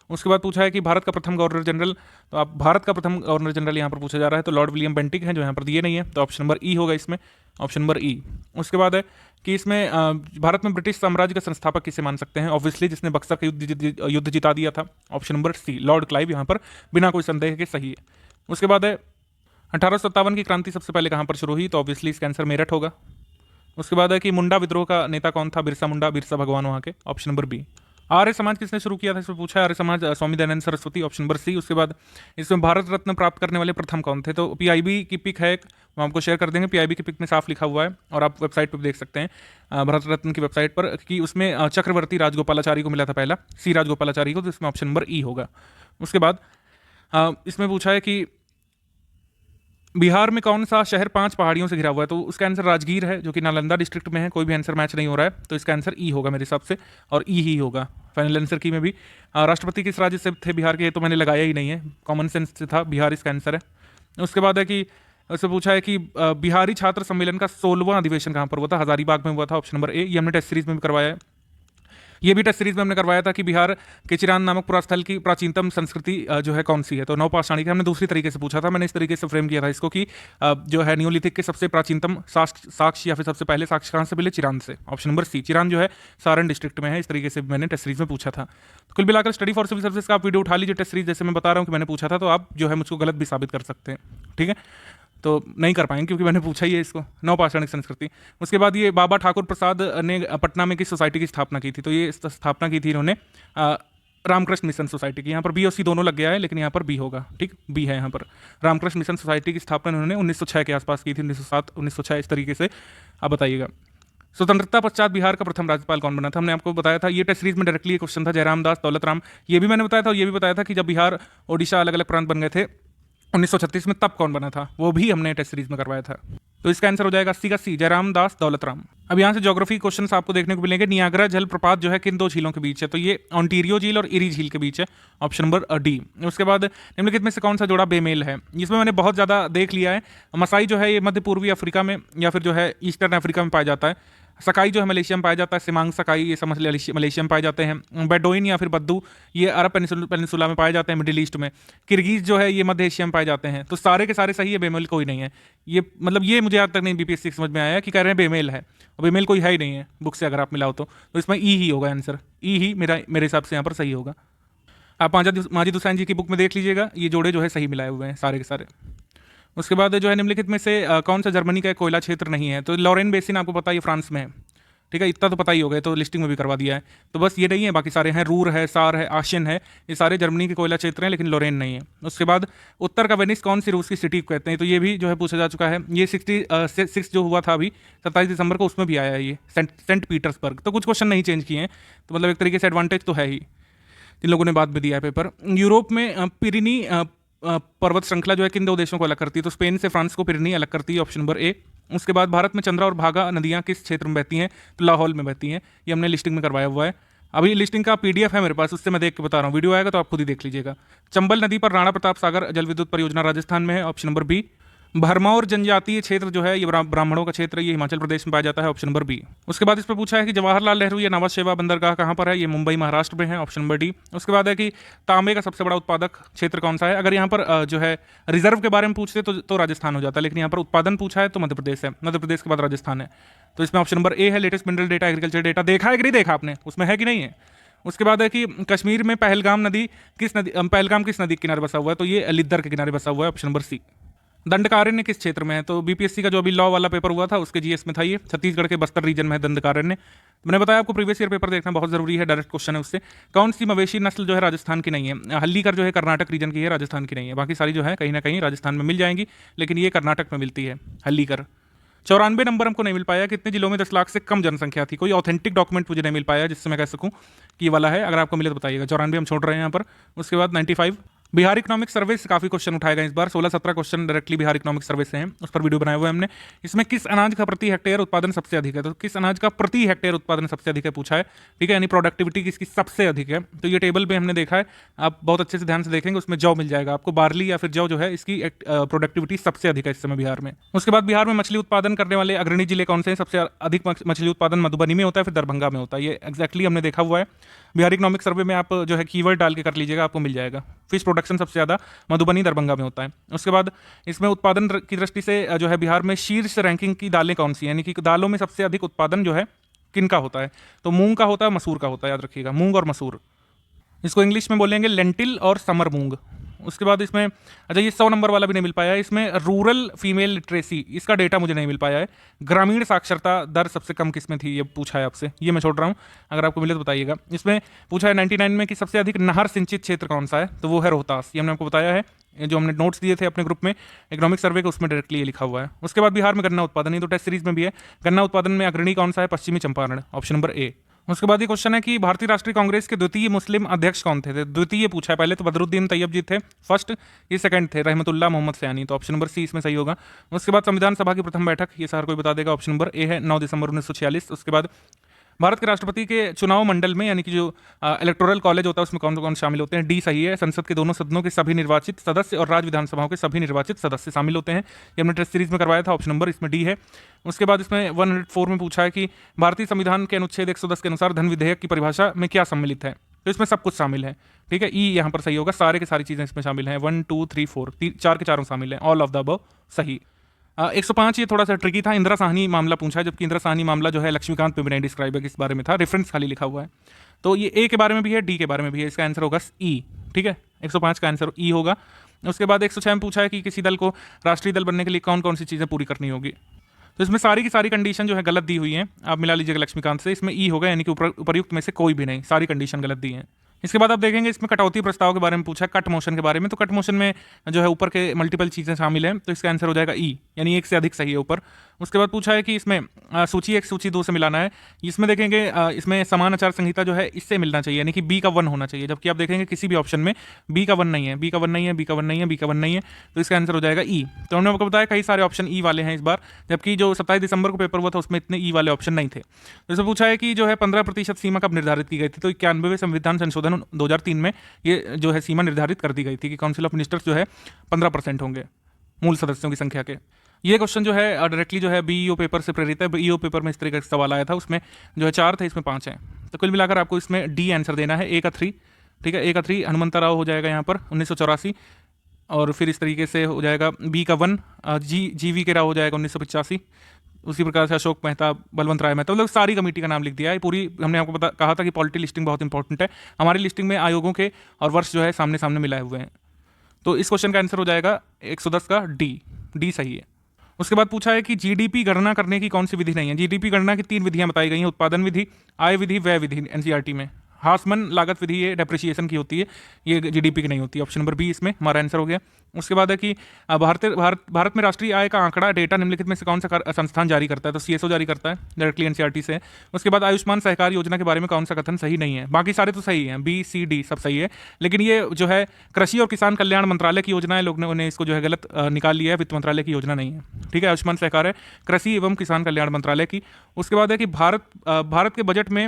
S3: उसके बाद पूछा है कि भारत का प्रथम गवर्नर जनरल, तो आप भारत का प्रथम गवर्नर जनरल यहाँ पर पूछा जा रहा है, तो लॉर्ड विलियम बेंटिक हैं, जो यहाँ पर दिए नहीं है, तो ऑप्शन नंबर ई होगा इसमें, ऑप्शन नंबर ई। उसके बाद है कि इसमें भारत में ब्रिटिश साम्राज्य का संस्थापक किसे मान सकते हैं। ऑब्वियसली जिसने बक्सर का युद्ध जिता दिया था, option number C, Lord Clive, यहाँ पर बिना कोई संदेह के सही है। उसके बाद है 1857 की क्रांति सबसे पहले कहाँ पर शुरू हुई, तो ऑब्वियसली इसका आंसर मेरठ होगा। उसके बाद है कि मुंडा विद्रोह का नेता कौन था। बिरसा मुंडा, बिरसा भगवान वहाँ के, option number B. Arya Samaj किसने शुरू किया था, इसमें पूछा है। Arya Samaj Swami Dayanand Saraswati, option number C. उसके बाद इसमें भारत रत्न प्राप्त करने वाले प्रथम कौन थे, तो पीआईबी की पिक है, हम आपको शेयर कर देंगे। पीआईबी की पिक में साफ लिखा हुआ है, और आप वेबसाइट पर देख सकते हैं, भारत रत्न की वेबसाइट पर, कि उसमें चक्रवर्ती राजगोपालाचारी को मिला था पहला, सी राजगोपालाचारी को, तो इसमें ऑप्शन नंबर ई होगा। उसके बाद इसमें पूछा है कि बिहार में कौन सा शहर 5 पहाड़ियों से घिरा हुआ है, तो उसका आंसर राजगीर है, जो कि नालंदा डिस्ट्रिक्ट में है। कोई भी आंसर मैच नहीं हो रहा है, तो इसका आंसर ई होगा मेरे हिसाब से, और ई ही होगा फाइनल आंसर की में भी। राष्ट्रपति किस राज्य से थे बिहार के, तो मैंने लगाया ही नहीं है, कॉमन सेंस से था, बिहार इसका आंसर है। उसके बाद है कि उससे पूछा है कि बिहारी छात्र सम्मेलन का 16वां अधिवेशन कहाँ पर हुआ था। हजारीबाग में हुआ था, ऑप्शन नंबर ए। ये हमने टेस्ट सीरीज में भी करवाया है, ये भी टेस्ट सीरीज में हमने करवाया था कि बिहार के चिरान नामक पुरास्थल की प्राचीनतम संस्कृति जो है कौन सी है, तो नवपाषाणी की। हमने दूसरी तरीके से पूछा था, मैंने इस तरीके से फ्रेम किया था इसको कि जो है नियोलिथिक के सबसे प्राचीनतम साक्ष्य या फिर सबसे पहले साक्ष्य कहाँ से मिले, चिरान से, ऑप्शन नंबर सी। चिरान जो है सारण डिस्ट्रिक्ट में है, इस तरीके से मैंने टेस्ट सीरीज में पूछा था। तो कुल मिलाकर स्टडी फॉर सिविल सर्विस का आप वीडियो उठा लीजिए टेस्ट सीरीज, जैसे मैं बता रहा हूँ कि मैंने पूछा था, तो आप जो है मुझको गलत भी साबित कर सकते हैं, ठीक है। तो नहीं कर पाएंगे क्योंकि मैंने पूछा ही है इसको, नवपाषाणिक संस्कृति। उसके बाद ये बाबा ठाकुर प्रसाद ने पटना में किस सोसाइटी की स्थापना की थी, तो ये स्थापना की थी इन्होंने रामकृष्ण मिशन सोसाइटी की। यहाँ पर बी और सी दोनों लग गया है, लेकिन यहाँ पर बी होगा, ठीक, बी है यहाँ पर। रामकृष्ण मिशन सोसाइटी की स्थापना इन्होंने 1906 के आसपास की थी, 1907, 1906 इस तरीके से। आप बताइएगा स्वतंत्रता पश्चात बिहार का प्रथम राज्यपाल कौन बना था। हमने आपको बताया था, ये टेस्ट सीरीज में डायरेक्टली क्वेश्चन था, जयराम दास दौलत राम। ये भी मैंने बताया था, और ये भी बताया था कि जब बिहार ओडिशा अलग अलग प्रांत बन गए थे 1936 में, तब कौन बना था, वो भी हमने टेस्ट सीरीज में करवाया था। तो इसका आंसर हो जाएगा 80 का सी, जयराम दास दौलत राम। अब यहाँ से ज्योग्राफी क्वेश्चंस आपको देखने को मिलेंगे। नियाग्रा जलप्रपात जो है किन 2 झीलों के बीच है, तो ये ओंटारियो झील और इरी झील के बीच है, ऑप्शन नंबर डी। उसके बाद निम्नलिखित में से कौन सा जोड़ा बेमेल है, इसमें मैंने बहुत ज़्यादा देख लिया है। मसाई जो है ये मध्य पूर्वी अफ्रीका में या फिर जो है ईस्टर्न अफ्रीका में पाया जाता है। सकाई जो है मलेशिया में पाया जाता है, सिमांग सकाई ये समझ मलेशिया में पाए जाते हैं। बेडोइन या फिर बद्दू ये अरब पेनिसुला में पाए जाते हैं, मिडिल ईस्ट में। किर्गिज जो है ये मध्य एशिया में पाए जाते हैं। तो सारे के सारे सही है, बेमेल कोई नहीं है। ये मतलब ये मुझे आज तक नहीं बीपीएससी समझ में आया कि कह रहे हैं बेमेल है, और बेमेल कोई है ही नहीं है बुक से अगर आप मिलाओ तो इसमें ई ही होगा आंसर, ई ही मेरे हिसाब से यहाँ पर सही होगा। आप माजिद हुसैन जी की बुक में देख लीजिएगा, ये जोड़े जो है सही मिलाए हुए हैं सारे के सारे। उसके बाद जो है निम्नलिखित में से कौन सा जर्मनी का कोयला क्षेत्र नहीं है, तो लॉरेन बेसिन आपको पता है फ्रांस में है, ठीक है, इतना तो पता ही हो गया, तो लिस्टिंग में भी करवा दिया है। तो बस ये नहीं है, बाकी सारे हैं, रूर है, सार है, आशियन है, ये सारे जर्मनी के कोयला क्षेत्र हैं, लेकिन लोरेन नहीं है। उसके बाद उत्तर का वेनिस कौन सी रूस की सिटी कहते हैं, तो ये भी जो है पूछा जा चुका है। ये 66 जो हुआ था अभी 27 दिसंबर को, उसमें भी आया है ये सेंट पीटर्सबर्ग। तो कुछ क्वेश्चन नहीं चेंज किए हैं, तो मतलब एक तरीके से एडवांटेज तो है ही, जिन लोगों ने बाद में दिया है पेपर। यूरोप में पिरिनी पर्वत श्रृंखला जो है किन 2 देशों को अलग करती है, तो स्पेन से फ्रांस को पिरिनी अलग करती है, ऑप्शन नंबर ए। उसके बाद भारत में चंद्रा और भागा नदियाँ किस क्षेत्र में बहती हैं, तो लाहौल में बहती हैं। ये हमने लिस्टिंग में करवाया हुआ है। अभी लिस्टिंग का पीडीएफ है मेरे पास, उससे मैं देख के बता रहा हूँ, वीडियो आएगा तो आप खुद ही देख लीजिएगा। चंबल नदी पर राणा प्रताप सागर जल विद्युत परियोजना राजस्थान में है, ऑप्शन नंबर बी। भरमौर जनजातीय क्षेत्र जो है ये ब्राह्मणों का क्षेत्र है, ये हिमाचल प्रदेश में पाया जाता है, ऑप्शन नंबर बी। उसके बाद इस पर पूछा है कि जवाहरलाल नेहरू या नवाज शैबा बंदरगाह कहाँ पर है, ये मुंबई महाराष्ट्र में है, ऑप्शन नंबर डी। उसके बाद है कि तांबे का सबसे बड़ा उत्पादक क्षेत्र कौन सा है। अगर यहाँ पर जो है रिजर्व के बारे में पूछते तो राजस्थान हो जाता है, लेकिन यहाँ पर उत्पादन पूछा है तो मध्य प्रदेश है, मध्य प्रदेश के बाद राजस्थान है। तो इसमें ऑप्शन नंबर ए है, latest mineral data agriculture data. देखा है कि नहीं देखा आपने, उसमें है कि नहीं है। उसके बाद है कि कश्मीर में पहलगाम किस नदी के किनारे बसा हुआ है, तो ये लिद्दर के किनारे बसा हुआ है, ऑप्शन नंबर सी। दंडकारण्य किस क्षेत्र में है? तो बीपीएससी का जो अभी लॉ वाला पेपर हुआ था उसके जीएस में था ये, छत्तीसगढ़ के बस्तर रीजन में है दंडकारण्य। मैंने बताया आपको प्रीवियस ईयर पेपर देखना बहुत जरूरी है, डायरेक्ट क्वेश्चन है उससे। कौन सी मवेशी नस्ल जो है राजस्थान की नहीं है? हल्लीकर जो है कर्नाटक रीजन की है, राजस्थान की नहीं है। बाकी सारी जो है कहीं ना कहीं राजस्थान में मिल जाएंगी, लेकिन ये कर्नाटक में मिलती है हल्लीकर। 94 नंबर हमको नहीं मिल पाया। कितने जिलों में 10 लाख से कम जनसंख्या थी? कोई ऑथेंटिक डॉक्यूमेंट मुझे नहीं मिल पाया जिससे मैं कह सकूं कि ये वाला है। अगर आपको मिले तो बताइएगा। 94 हम छोड़ रहे हैं यहाँ पर। उसके बाद 95 बिहार इकोनॉमिक सर्वे से काफी क्वेश्चन उठाएगा इस बार। 16-17 question directly Bihar economic survey से हैं, उस पर वीडियो बनाया हुआ है हमने। इसमें किस अनाज का प्रति हेक्टेयर उत्पादन सबसे अधिक है? तो किस अनाज का प्रति हेक्टेयर उत्पादन सबसे अधिक है पूछा है, ठीक है, यानी प्रोडक्टिविटी किसकी सबसे अधिक है। तो ये टेबल पे हमने देखा है, आप बहुत अच्छे से ध्यान से देखेंगे, उसमें जौ मिल जाएगा आपको। बार्ली या फिर जौ जो है इसकी प्रोडक्टिविटी सबसे अधिक है इस समय बिहार में। उसके बाद बिहार में मछली उत्पादन करने वाले अग्रणी जिले कौन से हैं? सबसे अधिक मछली उत्पादन मधुबनी में होता है, फिर दरभंगा में होता है। ये एक्जैक्टली हमने देखा हुआ है। बिहार इकोनॉमिक सर्वे में आप जो है कीवर्ड डाल के कर लीजिएगा, आपको मिल जाएगा। फिश प्रोडक्शन सबसे ज़्यादा मधुबनी दरभंगा में होता है। उसके बाद इसमें उत्पादन की दृष्टि से जो है बिहार में शीर्ष रैंकिंग की दालें कौन सी, यानी कि दालों में सबसे अधिक उत्पादन जो है किनका होता है? तो मूंग का होता है, मसूर का होता है, याद रखिएगा, मूंग और मसूर। इसको इंग्लिश में बोलेंगे लेंटिल और समर मूंग। उसके बाद इसमें अच्छा ये 100 नंबर वाला भी नहीं मिल पाया है। इसमें रूरल फीमेल लिटरेसी, इसका डेटा मुझे नहीं मिल पाया है। ग्रामीण साक्षरता दर सबसे कम किसमें थी, ये पूछा है आपसे, ये मैं छोड़ रहा हूँ, अगर आपको मिले तो बताइएगा। इसमें पूछा है 99 में कि सबसे अधिक नहर सिंचित क्षेत्र कौन सा है? तो वो है रोहतास। ये हमने आपको बताया है, ये जो हमने नोट्स दिए थे अपने ग्रुप में इकोनॉमिक सर्वे के, उसमें डायरेक्टली ये लिखा हुआ है। उसके बाद बिहार में गन्ना उत्पादन, ये तो टेस्ट सीरीज में भी है। गन्ना उत्पादन में अग्रणी कौन सा है? पश्चिमी चंपारण, ऑप्शन नंबर ए। उसके बाद ये क्वेश्चन है कि भारतीय राष्ट्रीय कांग्रेस के द्वितीय मुस्लिम अध्यक्ष कौन थे? द्वितीय पूछा है, पहले तो बदरुद्दीन तैयब जी थे फर्स्ट, ये सेकंड थे रहमतुल्लाह मोहम्मद सयानी, तो ऑप्शन नंबर सी इसमें सही होगा। उसके बाद संविधान सभा की प्रथम बैठक, ये हर कोई बता देगा, ऑप्शन नंबर ए है, 9 दिसंबर 1946। उसके बाद भारत के राष्ट्रपति के चुनाव मंडल में, यानी कि जो इलेक्टोरल कॉलेज होता है उसमें कौन कौन शामिल होते हैं? डी सही है। संसद के दोनों सदनों के सभी निर्वाचित सदस्य और राज्य विधानसभाओं के सभी निर्वाचित सदस्य शामिल होते हैं। ये हमने टेस्ट सीरीज में करवाया था, ऑप्शन नंबर इसमें डी है। उसके बाद इसमें 104 में पूछा है कि भारतीय संविधान के अनुच्छेद 110 के अनुसार धन विधेयक की परिभाषा में क्या सम्मिलित है? तो इसमें सब कुछ शामिल है, ठीक है, ई यहाँ पर सही होगा। सारे की सारी चीज़ें इसमें शामिल हैं, 1 2 3 4 4 के चारों शामिल हैं, ऑल ऑफ द अबव सही। 105 ये थोड़ा सा ट्रिकी था, इंदिरा साहनी मामला पूछा है, जबकि इंदिरा साहनी मामला जो है लक्ष्मीकांत पे भी नहीं डिस्क्राइब है किस बारे में था, रेफरेंस खाली लिखा हुआ है। तो ये ए के बारे में भी है, डी के बारे में भी है, इसका आंसर होगा ई, ठीक है, 105 का आंसर ई होगा। उसके बाद 106 में पूछा है कि किसी दल को राष्ट्रीय दल बनने के लिए कौन कौन सी चीज़ें पूरी करनी होगी? तो इसमें सारी की सारी कंडीशन जो है गलत दी हुई है, आप मिला लीजिएगा लक्ष्मीकांत से, इसमें ई होगा, यानी कि उपर्युक्त में से कोई भी नहीं, सारी कंडीशन गलत दी है। इसके बाद आप देखेंगे इसमें कटौती प्रस्ताव के बारे में पूछा है, कट मोशन के बारे में। तो कट मोशन में जो है ऊपर के मल्टीपल चीज़ें शामिल हैं, तो इसका आंसर हो जाएगा ई, यानी एक से अधिक सही है ऊपर। उसके बाद पूछा है कि इसमें सूची 1 सूची 2 से मिलाना है। इसमें देखेंगे इसमें समान आचार संहिता जो है इससे मिलना चाहिए, यानी कि बी का 1 होना चाहिए, जबकि आप देखेंगे किसी भी ऑप्शन में बी का 1 नहीं है, बी का 1 नहीं है, बी का 1 नहीं है, बी का 1 नहीं है, तो इसका आंसर हो जाएगा ई। तो हमने आपको बताया कई सारे ऑप्शन ई वाले हैं इस बार, जबकि जो 27 दिसंबर को पेपर हुआ था उसमें इतने ई वाले ऑप्शन नहीं थे। तो इसमें पूछा है कि जो है 15% सीमा कब निर्धारित की गई थी? तो 91वें संविधान संशोधन 2003 में ये जो है सीमा निर्धारित कर दी गई थी कि काउंसिल ऑफ मिनिस्टर्स जो है 15% होंगे मूल सदस्यों की संख्या के। ये क्वेश्चन जो है डायरेक्टली जो है बीईओ पेपर से प्रेरित है। बीईओ पेपर में इस तरीके का सवाल आया था, उसमें जो है 4 थे, इसमें 5 हैं। तो कुल मिलाकर आपको इसमें डी आंसर देना है, ए का 3, ठीक है, ए का 3 हनुमंता राव हो जाएगा यहाँ पर 1984, और फिर इस तरीके से हो जाएगा बी का 1 जी.वी. के राव हो जाएगा 1985। उसी प्रकार से अशोक मेहता, बलवंत राय मेहता, मतलब सारी कमेटी का नाम लिख दिया है पूरी। हमने आपको कहा था कि पॉलिटी लिस्टिंग बहुत इंपॉर्टेंट है, हमारी लिस्टिंग में आयोगों के और वर्ष जो है सामने सामने मिलाए हुए हैं। तो इस क्वेश्चन का आंसर हो जाएगा 110 का डी सही है। उसके बाद पूछा है कि जीडीपी गणना करने की कौन सी विधि नहीं है? जीडीपी गणना की 3 विधियां बताई गई हैं, उत्पादन विधि, आय विधि, व्यय विधि एनसीईआरटी में। हासमन लागत विधि ये डेप्रिसिएशन की होती है, ये जीडीपी की नहीं होती। ऑप्शन नंबर बी इसमें हमारा आंसर हो गया। उसके बाद है कि भारत में राष्ट्रीय आय का आंकड़ा डेटा निम्नलिखित में से कौन सा संस्थान जारी करता है? तो सीएसओ जारी करता है डायरेक्टली एनसीईआरटी से। उसके बाद आयुष्मान सहकार योजना के बारे में कौन सा कथन सही नहीं है? बाकी सारे तो सही हैं, बी सी डी सब सही है, लेकिन ये जो है कृषि और किसान कल्याण मंत्रालय की योजना है, लोगों ने इसको जो है गलत निकाल लिया है, वित्त मंत्रालय की योजना नहीं है, ठीक है। आयुष्मान सहकार है कृषि एवं किसान कल्याण मंत्रालय की। उसके बाद है कि भारत के बजट में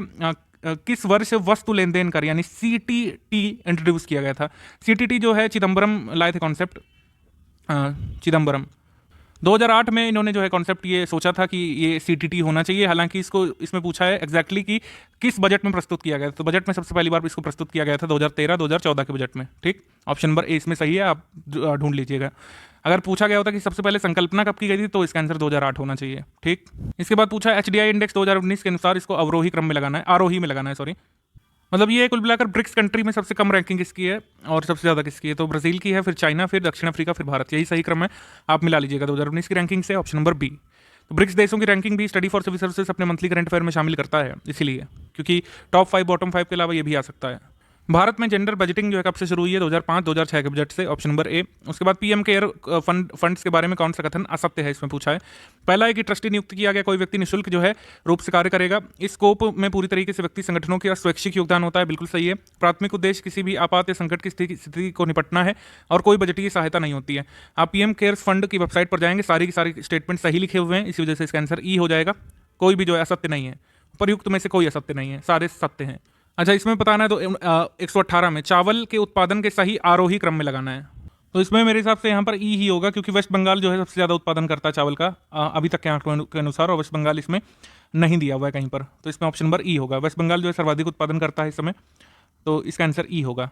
S3: किस वर्ष वस्तु लेन देन कर यानी सीटीटी इंट्रोड्यूस किया गया था? सीटीटी जो है चिदम्बरम लाए थे कॉन्सेप्ट, चिदम्बरम 2008 में इन्होंने जो है कॉन्सेप्ट ये सोचा था कि ये सीटीटी होना चाहिए। हालांकि इसको इसमें पूछा है एग्जैक्टली कि किस बजट में प्रस्तुत किया गया था। तो बजट में सबसे पहली बार इसको प्रस्तुत किया गया था 2013-2014 के बजट में, ठीक। ऑप्शन नंबर ए इसमें सही है, आप ढूंढ लीजिएगा। अगर पूछा गया होता कि सबसे पहले संकल्पना कब की गई थी, तो इसका आंसर 2008 होना चाहिए, ठीक। इसके बाद पूछा एचडीआई इंडेक्स 2019 के अनुसार इसको अवरोही क्रम में लगाना है, आरोही में लगाना है, सॉरी। मतलब ये कुल मिलाकर ब्रिक्स कंट्री में सबसे कम रैंकिंग किसकी है और सबसे ज़्यादा किसकी है, तो ब्राज़ील की है, फिर चाइना, फिर दक्षिण अफ्रीका, फिर भारत, यही सही क्रम है। आप मिला लीजिएगा 2019 की रैंकिंग से, ऑप्शन नंबर बी। तो ब्रिक्स देशों की रैंकिंग भी स्टडी फॉर सिविल सर्विसेज अपने मंथली करंट अफेयर में शामिल करता है, इसीलिए, क्योंकि टॉप 5 बॉटम 5 के अलावा ये भी आ सकता है। भारत में जेंडर बजटिंग जो है कब से शुरू हुई है, 2005-2006 के बजट से, ऑप्शन नंबर ए। उसके बाद पीएम केयर फंड्स के बारे में कौन सा कथन असत्य है, इसमें पूछा है। पहला है कि ट्रस्टी नियुक्त किया गया कोई व्यक्ति निःशुल्क जो है रूप से कार्य करेगा। इस स्कोप में पूरी तरीके से व्यक्ति संगठनों का स्वैच्छिक योगदान होता है, बिल्कुल सही है। प्राथमिक उद्देश्य किसी भी आपात या संकट की स्थिति को निपटना है और कोई बजटीय सहायता नहीं होती है। आप पीएम केयर्स फंड की वेबसाइट पर जाएंगे, सारी की सारी स्टेटमेंट सही लिखे हुए हैं, इसी वजह से इसका आंसर ई हो जाएगा। कोई भी जो है असत्य नहीं है, उपयुक्त में से कोई असत्य नहीं है, सारे सत्य हैं। अच्छा, इसमें बताना है तो 118 में चावल के उत्पादन के सही आरोही क्रम में लगाना है, तो इसमें मेरे हिसाब से यहाँ पर ई ही होगा, क्योंकि वेस्ट बंगाल जो है सबसे ज़्यादा उत्पादन करता है चावल का अभी तक के आंकड़ों के अनुसार, और वेस्ट बंगाल इसमें नहीं दिया हुआ है कहीं पर, तो इसमें ऑप्शन नंबर ई होगा। वेस्ट बंगाल जो है सर्वाधिक उत्पादन करता है इस समय, तो इसका आंसर ई होगा।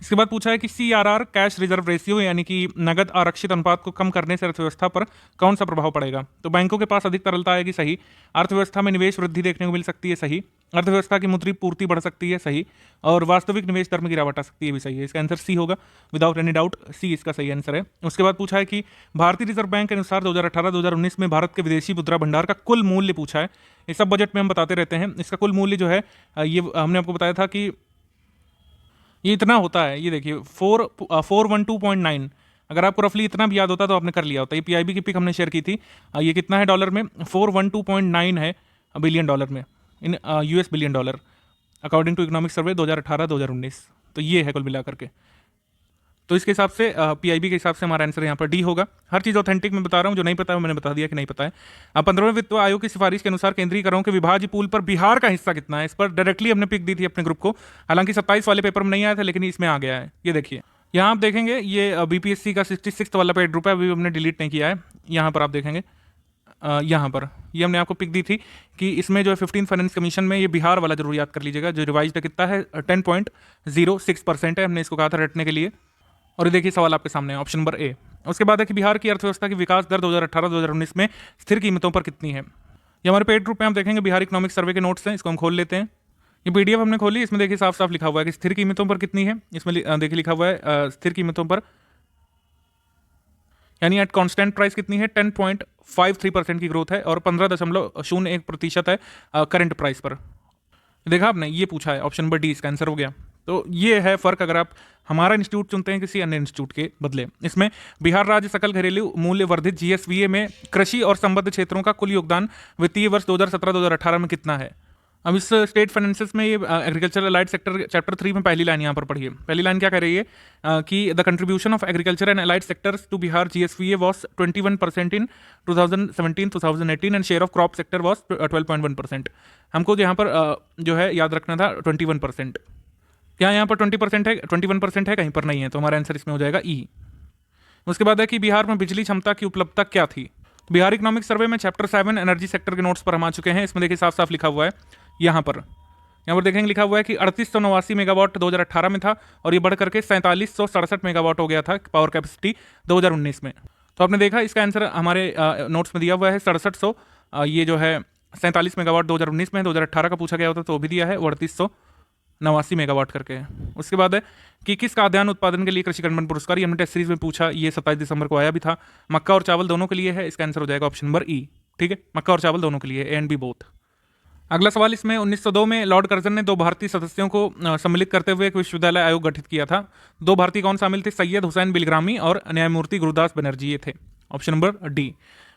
S3: इसके बाद पूछा है कि CRR कैश रिजर्व रेशियो यानी कि नगद आरक्षित अनुपात को कम करने से अर्थव्यवस्था पर कौन सा प्रभाव पड़ेगा, तो बैंकों के पास अधिक तरलता आएगी, सही। अर्थव्यवस्था में निवेश वृद्धि देखने को मिल सकती है, सही। अर्थव्यवस्था की मुद्रा पूर्ति बढ़ सकती है, सही। और वास्तविक निवेश दर में गिरावट आ सकती है, भी सही है। इसका आंसर सी होगा, विदाउट एनी डाउट सी इसका सही आंसर है। उसके बाद पूछा है कि भारतीय रिजर्व बैंक के अनुसार 2018-2019 में भारत के विदेशी मुद्रा भंडार का कुल मूल्य पूछा है। ये सब बजट में हम बताते रहते हैं। इसका कुल मूल्य जो है ये हमने आपको बताया था कि ये इतना होता है, ये देखिए 412.9। अगर आपको रफली इतना भी याद होता तो आपने कर लिया होता। ये PIB की पिक हमने शेयर की थी। ये कितना है डॉलर में, 412.9 है बिलियन डॉलर में, in US billion dollar, according to economic survey 2018-2019। तो ये है कुल मिला करके। तो इसके हिसाब से PIB के हिसाब से हमारा आंसर यहाँ पर डी होगा। हर चीज़ ऑथेंटिक में बता रहा हूँ, जो नहीं पता है मैंने बता दिया कि नहीं पता है। 15वें वित्त आयोग की सिफारिश के अनुसार केंद्रीय करों के विभाज्य पूल पर बिहार का हिस्सा कितना है, इस पर डायरेक्टली हमने पिक दी थी अपने ग्रुप को। हालांकि 27 वाले पेपर में नहीं आया था, लेकिन इसमें आ गया है। ये देखिए, यहाँ आप देखेंगे ये BPSC का 66 वाला पेड ग्रुप है, अभी हमने डिलीट नहीं किया है। यहाँ पर आप देखेंगे, यहाँ पर ये हमने आपको पिक दी थी कि इसमें जो है 15 फाइनेंस कमीशन में ये बिहार वाला जरूर याद कर लीजिएगा, जो रिवाइज कितना है 10.06% है। हमने इसको कहा था रटने के लिए, और ये देखिए सवाल आपके सामने है, ऑप्शन नंबर ए। उसके बाद है कि बिहार की अर्थव्यवस्था की विकास दर 2018-2019 में स्थिर कीमतों पर कितनी है। ये हमारे पेड ग्रुप में आप देखेंगे बिहार इकोनॉमिक सर्वे के नोट्स हैं, इसको हम खोल लेते हैं। ये PDF हमने खोली, इसमें देखिए साफ साफ लिखा हुआ है कि स्थिर कीमतों पर कितनी है। इसमें देखिए लिखा हुआ है स्थिर कीमतों पर यानी एट कांस्टेंट प्राइस कितनी है, 10.53% की ग्रोथ है, और 15.01% है करंट प्राइस पर। देखा आपने, ये पूछा है, ऑप्शन नंबर डी इसका आंसर हो गया। तो ये है फर्क अगर आप हमारा इंस्टीट्यूट चुनते हैं किसी अन्य इंस्टीट्यूट के बदले। इसमें बिहार राज्य सकल घरेलू मूल्य वर्धित GSVA में कृषि और संबद्ध क्षेत्रों का कुल योगदान वित्तीय वर्ष 2017-2018 में कितना है। अब इस स्टेट फाइनेंसेस में ये एग्रीकल्चर अलाइड सेक्टर चैप्टर 3 में पहली लाइन यहाँ पर पढ़िए। पहली लाइन क्या कह रही है कि the contribution of agriculture and allied sectors to Bihar GSVA was 21% in 2017-2018 and share of crop sector was 12.1%। हमको यहाँ पर जो है याद रखना था 21%। क्या यहाँ पर 20% है, 21% है, कहीं पर नहीं है, तो हमारा आंसर इसमें हो जाएगा ई। उसके बाद है कि बिहार में बिजली क्षमता की उपलब्धता क्या थी। बिहार इकोनॉमिक सर्वे में चैप्टर 7 एनर्जी सेक्टर के नोट्स पर हम आ चुके हैं। इसमें देखिए साफ साफ लिखा हुआ है, यहाँ पर देखेंगे लिखा हुआ है कि 3889 मेगावाट 2018 में था, और ये बढ़ करके 4767 मेगावाट हो गया था पावर कैपेसिटी 2019 में। तो आपने देखा इसका आंसर हमारे नोट्स में दिया हुआ है 6700, ये जो है 47 मेगावाट 2019 में, 2018 का पूछा गया होता तो भी दिया है 3889 मेगावाट करके। उसके बाद है कि किस खाद्यान्न उत्पादन के लिए कृषि कर्मण पुरस्कार, ये हमने टेस्ट सीरीज में पूछा, ये 27 दिसंबर को आया भी था। मक्का और चावल दोनों के लिए है, इसका आंसर हो जाएगा ऑप्शन नंबर ई। ठीक है, मक्का और चावल दोनों के लिए, A and B बोथ। अगला सवाल इसमें 1902 में लॉर्ड कर्जन ने 2 भारतीय सदस्यों को सम्मिलित करते हुए एक विश्वविद्यालय आयोग गठित किया था। 2 भारतीय कौन शामिल थे, सैयद हुसैन बिलग्रामी और न्यायमूर्ति गुरुदास बनर्जी, ये थे, ऑप्शन नंबर डी।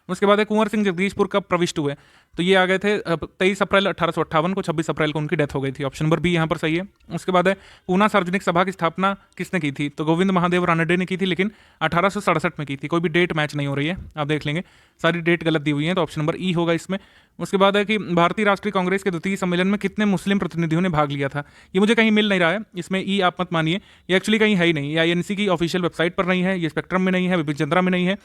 S3: उसके बाद है कुंवर सिंह जगदीशपुर कब प्रविष्ट हुए, तो ये आ गए थे 23 अप्रैल 1858 को, 26 अप्रैल को उनकी डेथ हो गई थी, ऑप्शन नंबर बी यहाँ पर सही है। उसके बाद है पूना सार्वजनिक सभा की स्थापना किसने की थी, तो गोविंद महादेव रानडे ने की थी, लेकिन 1867 में की थी। कोई भी डेट मैच नहीं हो रही है, आप देख लेंगे सारी डेट गलत दी हुई है, तो ऑप्शन नंबर ई होगा इसमें। उसके बाद है कि भारतीय राष्ट्रीय कांग्रेस के द्वितीय सम्मेलन में कितने मुस्लिम प्रतिनिधियों ने भाग लिया था, ये मुझे कहीं मिल नहीं रहा है, इसमें ई आप मत मानिए, ये एक्चुअली कहीं है ही नहीं, ये INC की ऑफिशियल वेबसाइट पर नहीं है, ये स्पेक्ट्रम में नहीं है, विपिन चंद्रा में नहीं है,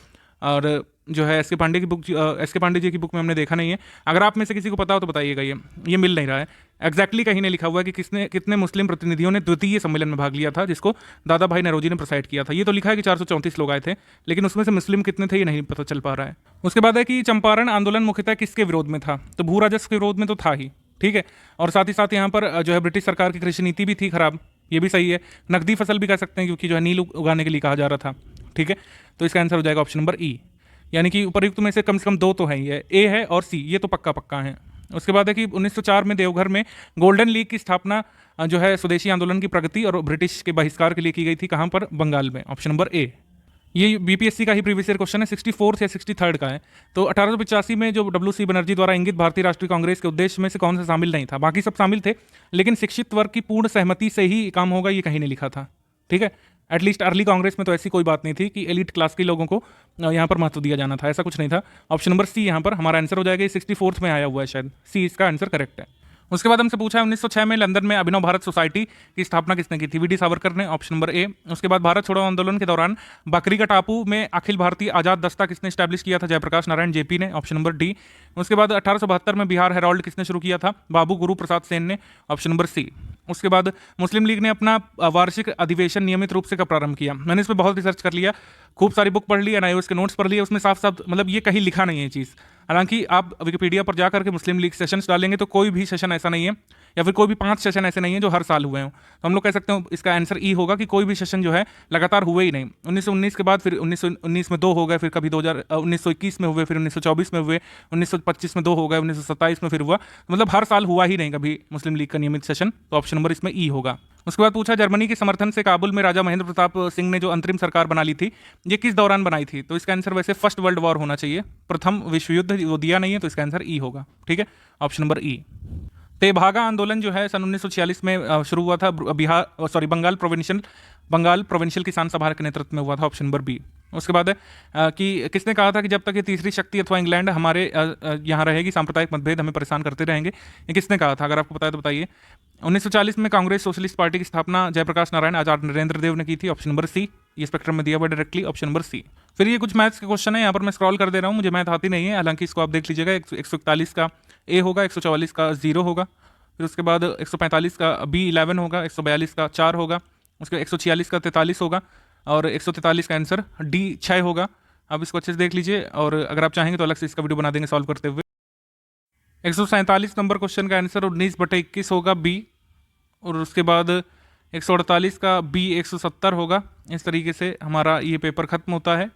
S3: और जो है SK पांडे की बुक, SK पांडे जी की बुक में हमने देखा नहीं है। अगर आप में से किसी को पता हो तो बताइएगा, ये मिल नहीं रहा है, एग्जैक्टली कहीं नहीं लिखा हुआ है कि कितने मुस्लिम प्रतिनिधियों ने द्वितीय सम्मेलन में भाग लिया था, जिसको दादा भाई नौरोजी ने प्रेसाइड किया था। ये तो लिखा है कि 434 लोग आए थे, लेकिन उसमें से मुस्लिम कितने थे ये नहीं पता चल पा रहा है। उसके बाद है कि चंपारण आंदोलन मुख्यतः किसके विरोध में था, तो भू राजस्व के विरोध में तो था ही, ठीक है। और साथ ही साथ यहाँ पर जो है ब्रिटिश सरकार की कृषि नीति भी थी खराब, ये भी सही है। नकदी फसल भी कह सकते हैं क्योंकि जो है नील उगाने के लिए कहा जा रहा था, ठीक है। तो इसका आंसर हो जाएगा ऑप्शन नंबर ई, यानी कि उपयुक्त में से कम 2 तो है ही है, ए है और सी, ये तो पक्का पक्का है। उसके बाद है कि 1904 में देवघर में गोल्डन लीग की स्थापना जो है स्वदेशी आंदोलन की प्रगति और ब्रिटिश के बहिष्कार के लिए की गई थी, कहाँ पर? बंगाल में, ऑप्शन नंबर ए। ये बीपीएससी का ही प्रीवियस ईयर क्वेश्चन है, 64th या 63rd का है। तो 1885 में जो डब्ल्यू.सी. बनर्जी द्वारा इंगित भारतीय राष्ट्रीय कांग्रेस के उद्देश्य में से कौन सा शामिल नहीं था? बाकी सब शामिल थे, लेकिन शिक्षित वर्ग की पूर्ण सहमति से ही काम होगा, ये कहीं नहीं लिखा था, ठीक है। एटलीस्ट अर्ली कांग्रेस में तो ऐसी कोई बात नहीं थी कि एलिट क्लास के लोगों को यहाँ पर महत्व दिया जाना था, ऐसा कुछ नहीं था। ऑप्शन नंबर सी यहाँ पर हमारा आंसर हो जाएगा, 64th में आया हुआ है शायद, सी इसका आंसर करेक्ट है। उसके बाद हमसे पूछा है 1906 में लंदन में अभिनव भारत सोसाइटी की स्थापना किसने की थी? वी डी सावरकर ने, ऑप्शन नंबर ए। उसके बाद भारत छोड़ो आंदोलन के दौरान बकरी का टापू में अखिल भारतीय आजाद दस्ता किसने स्टैब्लिश किया था? जयप्रकाश नारायण जेपी ने, ऑप्शन नंबर डी। उसके बाद 1872 में बिहार हेराल्ड किसने शुरू किया था? बाबू गुरु प्रसाद सेन ने, ऑप्शन नंबर सी। उसके बाद मुस्लिम लीग ने अपना वार्षिक अधिवेशन नियमित रूप से कब प्रारंभ किया? मैंने इस पर बहुत रिसर्च कर लिया, खूब सारी बुक पढ़ ली, एनआईओएस के नोट्स पढ़ लिए, उसमें साफ साफ मतलब ये कहीं लिखा नहीं है चीज़। हालांकि आप विकिपीडिया पर जाकर के मुस्लिम लीग सेशंस डालेंगे तो कोई भी सेशन ऐसा नहीं है, या फिर कोई भी 5 सेशन ऐसे नहीं है जो हर साल हुए हों। तो हम लोग कह सकते हैं इसका आंसर ई होगा कि कोई भी सेशन जो है लगातार हुए ही नहीं। 1919 के बाद फिर 1919 में 2 हो गए, फिर कभी 1921 में हुए, फिर 1924 में हुए, 1925 में 2 हो गए, 1927 में फिर हुआ, मतलब हर साल हुआ ही नहीं कभी मुस्लिम लीग का नियमित सेशन। तो ऑप्शन नंबर इसमें ई होगा। उसके बाद पूछा जर्मनी के समर्थन से काबुल में राजा महेंद्र प्रताप सिंह ने जो अंतरिम सरकार बना ली थी, ये किस दौरान बनाई थी? तो इसका आंसर वैसे फर्स्ट वर्ल्ड वॉर होना चाहिए, प्रथम विश्व युद्ध, वो दिया नहीं है, तो इसका आंसर ई होगा, ठीक है, ऑप्शन नंबर ई। तेभागा आंदोलन जो है सन 1946 में शुरू हुआ था, बंगाल प्रोविंशियल किसान सभा के नेतृत्व में हुआ था, ऑप्शन नंबर बी। उसके बाद कि किसने कहा था कि जब तक ये तीसरी शक्ति अथवा इंग्लैंड हमारे यहाँ रहेगी सांप्रदायिक मतभेद हमें परेशान करते रहेंगे? ये किसने कहा था? अगर आपको पता है तो बताइए। 1940 में कांग्रेस सोशलिस्ट पार्टी की स्थापना जयप्रकाश नारायण आचार्य नरेंद्र देव ने की थी, ऑप्शन नंबर सी। ये स्पेक्ट्रम में दिया हुआ डायरेक्टली, ऑप्शन नंबर सी। फिर ये कुछ मैथ्स के क्वेश्चन है, यहाँ पर मैं स्क्रॉल कर दे रहा हूँ, मुझे मैथ आती नहीं है, हालांकि इसको आप देख लीजिएगा। 141 का ए होगा, 144 का 0 होगा, फिर उसके बाद 145 का बी 11 होगा, 142 का 4 होगा, उसके 146 का 43 होगा, और 143 का आंसर डी 6 होगा। आप इसको अच्छे से देख लीजिए, और अगर आप चाहेंगे तो अलग से इसका वीडियो बना देंगे सॉल्व करते हुए। 147 नंबर क्वेश्चन का आंसर 19/21 होगा बी, और उसके बाद 148 का बी 170 होगा। इस तरीके से हमारा ये पेपर खत्म होता है।